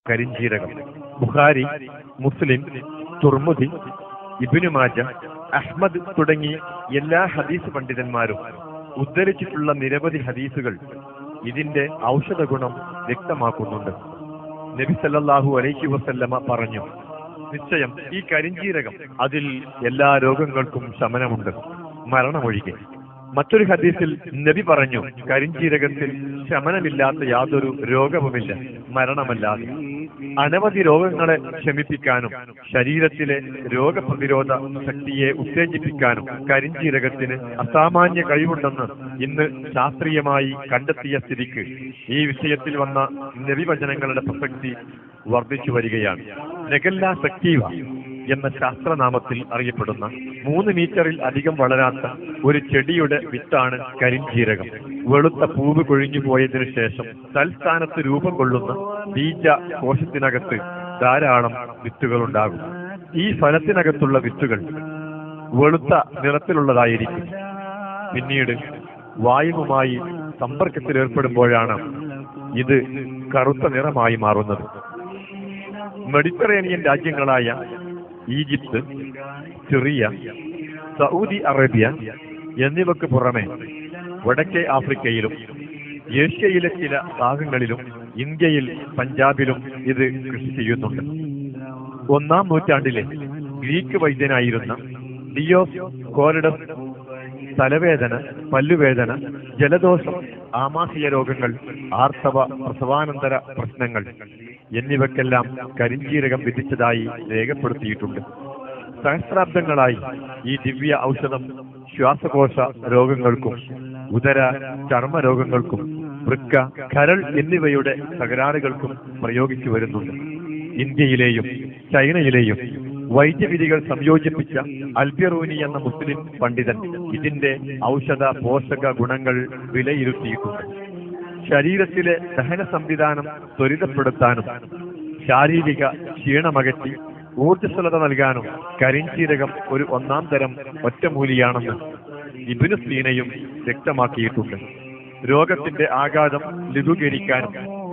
കരിഞ്ജീരകം. ബുഖാരി, മുസ്ലിം, Tirmidhi, Ibnu Majah, Ahmad തുടങ്ങി എല്ലാ ഹദീസ് പണ്ഡിതന്മാരും ഉദ്ധരിച്ചിട്ടുള്ള നിരവധി ഹദീസുകൾ ഇതിന്റെ ഔഷധ ഗുണം വ്യക്തമാക്കുന്നുണ്ട്. നബി സല്ലല്ലാഹു അലൈഹി വസല്ലമ പറഞ്ഞു, നിശ്ചയം ഈ കരിഞ്ജീരകം അതിൽ എല്ലാ രോഗങ്ങൾക്കും ശമനമുണ്ട്, മരണമൊഴികെ. മറ്റൊരു ഹദീസിൽ നബി പറഞ്ഞു, കരിഞ്ജീരകത്തിൽ ശമനമില്ലാത്ത യാതൊരു രോഗവുമില്ല, മരണമല്ലാതെ. അനവധി രോഗങ്ങളെ ശമിപ്പിക്കാനും ശരീരത്തിലെ രോഗപ്രതിരോധ ശക്തിയെ ഉത്തേജിപ്പിക്കാനും കരിഞ്ജീരകത്തിന് അസാമാന്യ കഴിവുണ്ടെന്ന് ഇന്ന് ശാസ്ത്രീയമായി കണ്ടെത്തിയ സ്ഥിതിക്ക് ഈ വിഷയത്തിൽ വന്ന നബിവചനങ്ങളുടെ പ്രസക്തി വർദ്ധിച്ചു വരികയാണ്. നെഗല്ല സക്റ്റീവ എന്ന ശാസ്ത്രനാമത്തിൽ അറിയപ്പെടുന്ന 3 മീറ്ററിൽ അധികം വളരാത്ത ഒരു ചെടിയുടെ വിത്താണ് കരിഞ്ജീരകം. വെളുത്ത പൂവ് കൊഴിഞ്ഞു പോയതിനു ശേഷം തൽസ്ഥാനത്ത് രൂപം കൊള്ളുന്ന ബീജ കോശത്തിനകത്ത് ധാരാളം വിത്തുകളുണ്ടാകും. ഈ ഫലത്തിനകത്തുള്ള വിത്തുകൾ വെളുത്ത നിറത്തിലുള്ളതായിരിക്കും. പിന്നീട് വായുവുമായി സമ്പർക്കത്തിലേർപ്പെടുമ്പോഴാണ് ഇത് കറുത്ത നിറമായി മാറുന്നത്. മെഡിറ്ററേനിയൻ രാജ്യങ്ങളായ ഈജിപ്ത്, സിറിയ, സൗദി അറേബ്യ എന്നിവയ്ക്ക് പുറമെ വടക്കേ ആഫ്രിക്കയിലും ഏഷ്യയിലെ ചില ഭാഗങ്ങളിലും ഇന്ത്യയിൽ പഞ്ചാബിലും ഇത് കൃഷി ചെയ്യുന്നുണ്ട്. 1-ാം നൂറ്റാണ്ടിലെ ഗ്രീക്ക് വൈദ്യനായിരുന്ന ഡിയോസ്കോറിഡസ് തലവേദന, പല്ലുവേദന, ജലദോഷം, ആമാശയ രോഗങ്ങൾ, ആർത്തവ പ്രസവാനന്തര പ്രശ്നങ്ങൾ എന്നിവയ്ക്കെല്ലാം കരിഞ്ജീരകം വിധിച്ചതായി രേഖപ്പെടുത്തിയിട്ടുണ്ട്. സഹസ്രാബ്ദങ്ങളായി ഈ ദിവ്യ ഔഷധം ശ്വാസകോശ രോഗങ്ങൾക്കും ഉദര ചർമ്മ രോഗങ്ങൾക്കും വൃക്ക, കരൾ എന്നിവയുടെ തകരാറുകൾക്കും പ്രയോഗിച്ചു വരുന്നുണ്ട്. ഇന്ത്യയിലെയും ചൈനയിലെയും വൈദ്യവിധികൾ സംയോജിപ്പിച്ച അൽബിറൂനി എന്ന മുസ്ലിം പണ്ഡിതൻ ഇതിന്റെ ഔഷധ പോഷക ഗുണങ്ങൾ വിലയിരുത്തിയിട്ടുണ്ട്. ശരീരത്തിലെ ദഹന സംവിധാനം ത്വരിതപ്പെടുത്താനും ശാരീരിക ക്ഷീണമകറ്റി ഊർജ്ജസ്വലത നൽകാനും കരിഞ്ജീരകം ഒരു 1-ാം തരം ഒറ്റമൂലിയാണെന്ന് ഇബ്നു സീനയും വ്യക്തമാക്കിയിട്ടുണ്ട്. രോഗത്തിന്റെ ആഘാതം ലഘൂകരിക്കാനും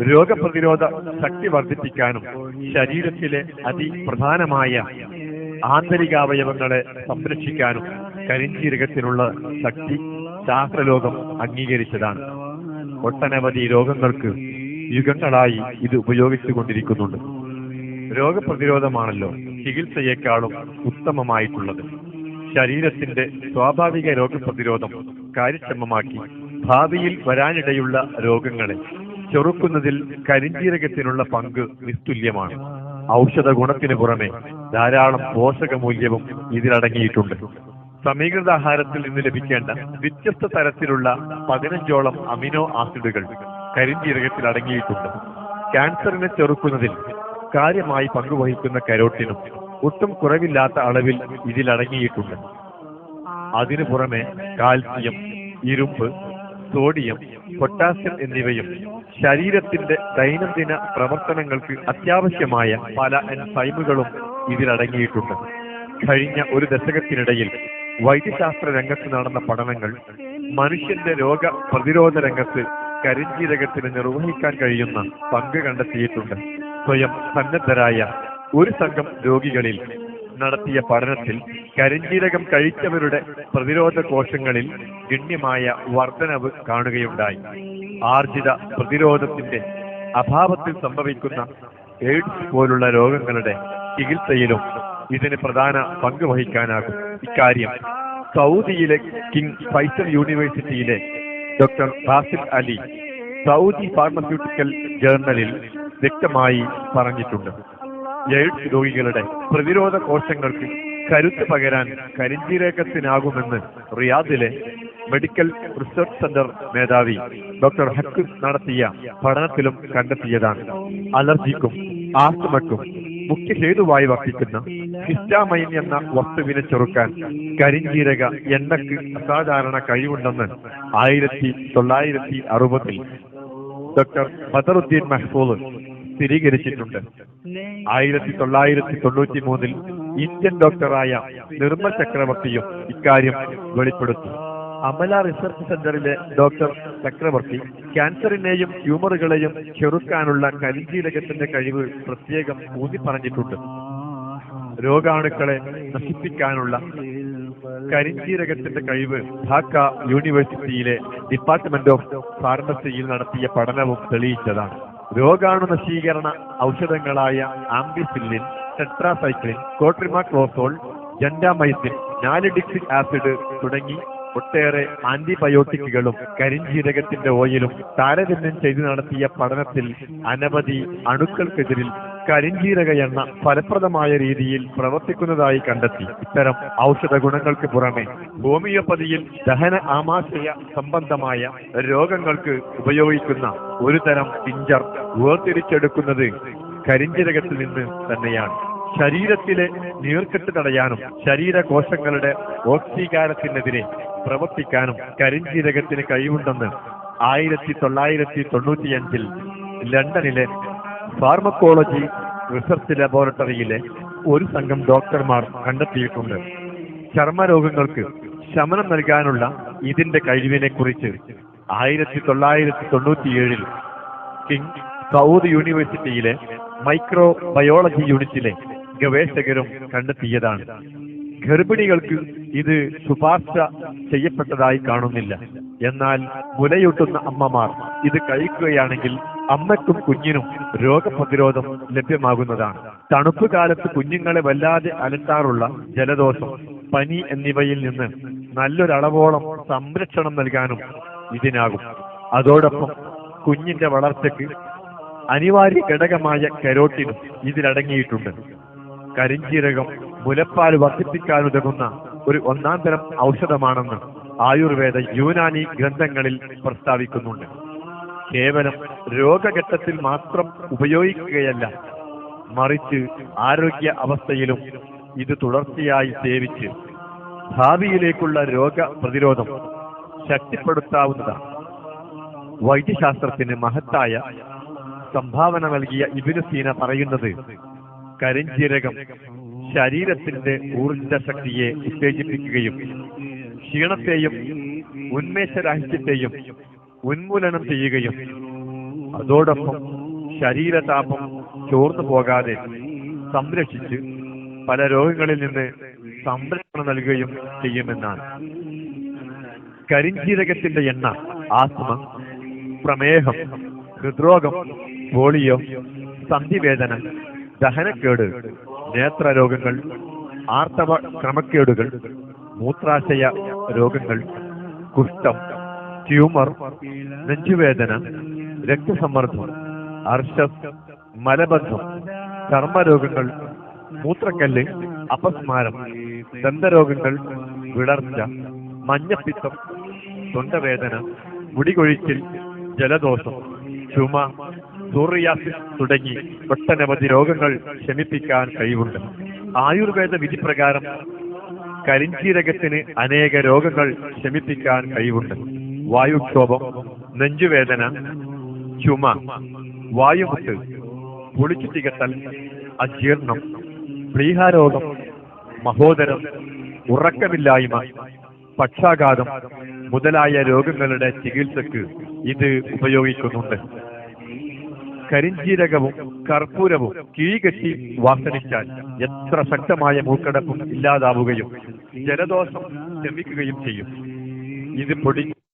രോഗപ്രതിരോധ ശക്തി വർദ്ധിപ്പിക്കാനും ശരീരത്തിലെ അതിപ്രധാനമായ ആന്തരികാവയവങ്ങളെ സംരക്ഷിക്കാനും കരിഞ്ജീരകത്തിനുള്ള ശക്തി ശാസ്ത്രലോകം അംഗീകരിച്ചതാണ്. ഒട്ടനവധി രോഗങ്ങൾക്ക് യുഗങ്ങളായി ഇത് ഉപയോഗിച്ചുകൊണ്ടിരിക്കുന്നുണ്ട്. രോഗപ്രതിരോധമാണല്ലോ ചികിത്സയേക്കാളും ഉത്തമമായിട്ടുള്ളത്. ശരീരത്തിന്റെ സ്വാഭാവിക രോഗപ്രതിരോധം കാര്യക്ഷമമാക്കി ഭാവിയിൽ വരാനിടയുള്ള രോഗങ്ങളെ ചെറുക്കുന്നതിൽ കരിഞ്ജീരകത്തിനുള്ള പങ്ക് നിസ്തുല്യമാണ്. ഔഷധ ഗുണത്തിന് പുറമെ ധാരാളം പോഷകമൂല്യവും ഇതിലടങ്ങിയിട്ടുണ്ട്. സമീകൃതാഹാരത്തിൽ നിന്ന് ലഭിക്കേണ്ട വ്യത്യസ്ത തരത്തിലുള്ള 15ഓളം അമിനോ ആസിഡുകൾ കരിഞ്ജീരകത്തിൽ അടങ്ങിയിട്ടുണ്ട്. ക്യാൻസറിനെ ചെറുക്കുന്നതിൽ കാര്യമായി പങ്കുവഹിക്കുന്ന കരോട്ടിനും ഒട്ടും കുറവില്ലാത്ത അളവിൽ ഇതിലടങ്ങിയിട്ടുണ്ട്. അതിനു പുറമെ കാൽസ്യം, ഇരുമ്പ്, സോഡിയം, പൊട്ടാസ്യം എന്നിവയും ശരീരത്തിന്റെ ദൈനംദിന പ്രവർത്തനങ്ങൾക്ക് അത്യാവശ്യമായ പല എൻസൈമുകളും ഇതിലടങ്ങിയിട്ടുണ്ട്. കഴിഞ്ഞ ഒരു ദശകത്തിനിടയിൽ വൈദ്യശാസ്ത്ര രംഗത്ത് നടന്ന പഠനങ്ങൾ മനുഷ്യന്റെ രോഗ പ്രതിരോധ രംഗത്ത് കരിഞ്ജീരകത്തിന് നിർവഹിക്കാൻ കഴിയുന്ന പങ്ക് കണ്ടെത്തിയിട്ടുണ്ട്. സ്വയം സന്നദ്ധരായ ഒരു സംഘം രോഗികളിൽ നടത്തിയ പഠനത്തിൽ കരിഞ്ജീരകം കഴിച്ചവരുടെ പ്രതിരോധ കോശങ്ങളിൽ ഗണ്യമായ വർധനവ് കാണുകയുണ്ടായി. ആർജിത പ്രതിരോധത്തിന്റെ അഭാവത്തിൽ സംഭവിക്കുന്ന എയ്ഡ്സ് പോലുള്ള രോഗങ്ങളുടെ ചികിത്സയിലും ഇതിന് പ്രധാന പങ്ക് വഹിക്കാനാകും. ഇക്കാര്യം സൗദിയിലെ കിങ് ഫൈസൽ യൂണിവേഴ്സിറ്റിയിലെ doctor Basil Ali Saudi pharmaceutical ജേർണലിൽ വ്യക്തമായി പറഞ്ഞിട്ടുണ്ട്. എയ്ഡ്സ് രോഗികളുടെ പ്രതിരോധ കോശങ്ങൾക്ക് കരുത്ത് പകരാൻ കരിഞ്ജീരകത്തിനാകുമെന്ന് റിയാദിലെ മെഡിക്കൽ റിസർച്ച് സെന്റർ മേധാവി ഡോക്ടർ ഹക്ക് നടത്തിയ പഠനത്തിലും കണ്ടെത്തിയതാണ്. അലർജിക്കും ആസ്തമയ്ക്കും മുഖ്യ ഹേതുവായി വർത്തിക്കുന്ന ഹിസ്റ്റാമൈൻ എന്ന വസ്തുവിനെ ചെറുക്കാൻ കരിഞ്ജീരക എണ്ണക്ക് അസാധാരണ കഴിവുണ്ടെന്ന് 1960 ഡോക്ടർ ബദറുദ്ദീൻ മഹ്ഫൂദ് സ്ഥിരീകരിച്ചിട്ടുണ്ട്. 1993 ഇന്ത്യൻ ഡോക്ടറായ നിർമ്മൽ ചക്രവർത്തിയും ഇക്കാര്യം വെളിപ്പെടുത്തി. അമല റിസർച്ച് സെന്ററിലെ ഡോക്ടർ ചക്രവർത്തി ക്യാൻസറിനെയും ട്യൂമറുകളെയും ചെറുക്കാനുള്ള കരിഞ്ജീരകത്തിന്റെ കഴിവ് പ്രത്യേകം ഊന്നി പറഞ്ഞിട്ടുണ്ട്. രോഗാണുക്കളെ നശിപ്പിക്കാനുള്ള കരിഞ്ജീരകത്തിന്റെ കഴിവ് ധാക്ക യൂണിവേഴ്സിറ്റിയിലെ ഡിപ്പാർട്ട്മെന്റ് ഓഫ് ഫാർമസിയിൽ നടത്തിയ പഠനവും തെളിയിച്ചതാണ്. രോഗാണു നശീകരണ ഔഷധങ്ങളായ ആംബിസില്ലിൻ, ടെട്രാസൈക്ലിൻ, കോട്രിമാക്ലോസോൾ, ജെൻഡാമൈസിൻ, നാലിഡിക്സിക് ആസിഡ് തുടങ്ങി ഒട്ടേറെ ആന്റിബയോട്ടിക്കുകളും കരിഞ്ജീരകത്തിന്റെ ഓയിലും താരതമ്യം ചെയ്തു നടത്തിയ പഠനത്തിൽ അനവധി അണുക്കൾക്കെതിരിൽ കരിഞ്ജീരക എണ്ണ ഫലപ്രദമായ രീതിയിൽ പ്രവർത്തിക്കുന്നതായി കണ്ടെത്തി. ഇത്തരം ഔഷധ ഗുണങ്ങൾക്ക് പുറമെ ഹോമിയോപ്പതിയിൽ ദഹന ആമാശയ സംബന്ധമായ രോഗങ്ങൾക്ക് ഉപയോഗിക്കുന്ന ഒരു തരം ടിഞ്ചർ വേർതിരിച്ചെടുക്കുന്നത് കരിഞ്ജീരകത്തിൽ നിന്ന് തന്നെയാണ്. ശരീരത്തിലെ നീർക്കെട്ട് തടയാനും ശരീരകോശങ്ങളുടെ ഓക്സീകാരത്തിനെതിരെ പ്രവർത്തിക്കാനും കരിഞ്ജീരകത്തിന് കഴിവുണ്ടെന്ന് 1995 ലണ്ടനിലെ ഫാർമക്കോളജി റിസർച്ച് ലബോറട്ടറിയിലെ ഒരു സംഘം ഡോക്ടർമാർ കണ്ടെത്തിയിട്ടുണ്ട്. ചർമ്മരോഗങ്ങൾക്ക് ശമനം നൽകാനുള്ള ഇതിന്റെ കഴിവിനെ കുറിച്ച് 1997 കിങ് സൗദ് യൂണിവേഴ്സിറ്റിയിലെ മൈക്രോബയോളജി യൂണിറ്റിലെ ഗവേഷകരും കണ്ടെത്തിയതാണ്. ഗർഭിണികൾക്ക് ഇത് ശുപാർശ ചെയ്യപ്പെട്ടതായി കാണുന്നില്ല. എന്നാൽ മുലയൂട്ടുന്ന അമ്മമാർ ഇത് കഴിക്കുകയാണെങ്കിൽ അമ്മയ്ക്കും കുഞ്ഞിനും രോഗപ്രതിരോധം ലഭ്യമാകുന്നതാണ്. തണുപ്പ് കാലത്ത് കുഞ്ഞുങ്ങളെ വല്ലാതെ അലട്ടാറുള്ള ജലദോഷം, പനി എന്നിവയിൽ നിന്ന് നല്ലൊരളവോളം സംരക്ഷണം നൽകാനും ഇതിനാകും. അതോടൊപ്പം കുഞ്ഞിന്റെ വളർച്ചയ്ക്ക് അനിവാര്യ ഘടകമായ കരോട്ടിനും ഇതിലടങ്ങിയിട്ടുണ്ട്. കരിഞ്ജീരകം മുലപ്പാൽ വർദ്ധിപ്പിക്കാനുതകുന്ന ഒരു ഒന്നാം തരം ഔഷധമാണെന്ന് ആയുർവേദ യൂനാനി ഗ്രന്ഥങ്ങളിൽ പ്രസ്താവിക്കുന്നുണ്ട്. കേവലം രോഗഘട്ടത്തിൽ മാത്രം ഉപയോഗിക്കുകയല്ല, മറിച്ച് ആരോഗ്യ അവസ്ഥയിലും ഇത് തുടർച്ചയായി സേവിച്ച് ഭാവിയിലേക്കുള്ള രോഗപ്രതിരോധം ശക്തിപ്പെടുത്താവുന്നതാണ്. വൈദ്യശാസ്ത്രത്തിന് മഹത്തായ സംഭാവന നൽകിയ ഇബ്നു സീന പറയുന്നത്, കരിഞ്ജീരകം ശരീരത്തിന്റെ ഊർജ്ജശക്തിയെ ഉത്തേജിപ്പിക്കുകയും ക്ഷീണത്തെയും ഉന്മേഷരാഹിത്യത്തെയും ഉന്മൂലനം ചെയ്യുകയും അതോടൊപ്പം ശരീരതാപം ചോർന്നു പോകാതെ സംരക്ഷിച്ച് പല രോഗങ്ങളിൽ നിന്ന് സംരക്ഷണം നൽകുകയും ചെയ്യുമെന്നാണ്. കരിഞ്ജീരകത്തിന്റെ എണ്ണ ആസ്മ, പ്രമേഹം, ഹൃദ്രോഗം, പോളിയോ, സന്ധിവേദന, ദഹനക്കേട്, നേത്രരോഗങ്ങൾ, ആർത്തവ ക്രമക്കേടുകൾ, മൂത്രാശയ രോഗങ്ങൾ, കുഷ്ഠം, ട്യൂമർ, നെഞ്ചുവേദന, രക്തസമ്മർദ്ദം, അർശസ്, മലബന്ധം, ചർമ്മരോഗങ്ങൾ, മൂത്രക്കല്ല്, അപസ്മാരം, ദന്തരോഗങ്ങൾ, വിളർച്ച, മഞ്ഞപ്പിത്തം, തൊണ്ടവേദന, മുടികൊഴിച്ചിൽ, ജലദോഷം, ചുമ, സോറിയാസിസ് തുടങ്ങി ഒട്ടനവധി രോഗങ്ങൾ ശമിപ്പിക്കാൻ കഴിവുണ്ട്. ആയുർവേദ വിധിപ്രകാരം കരിഞ്ജീരകത്തിന് അനേക രോഗങ്ങൾ ശമിപ്പിക്കാൻ കഴിവുണ്ട്. വായുക്ഷോഭം, നെഞ്ചുവേദന, ചുമ, വായുമുട്ട്, പൊളിച്ചു തികട്ടൽ, അജീർണം, പ്ലീഹാരോഗം, മഹോദരം, ഉറക്കമില്ലായ്മ, പക്ഷാഘാതം മുതലായ രോഗങ്ങളുടെ ചികിത്സക്ക് ഇത് ഉപയോഗിക്കുന്നുണ്ട്. കരിഞ്ജീരകവും കർപ്പൂരവും കിഴികെട്ടി വാസനിച്ചാൽ എത്ര ശക്തമായ മൂക്കടപ്പും ഇല്ലാതാവുകയും ജലദോഷം ശമിക്കുകയും ചെയ്യും. ഇത് പൊടി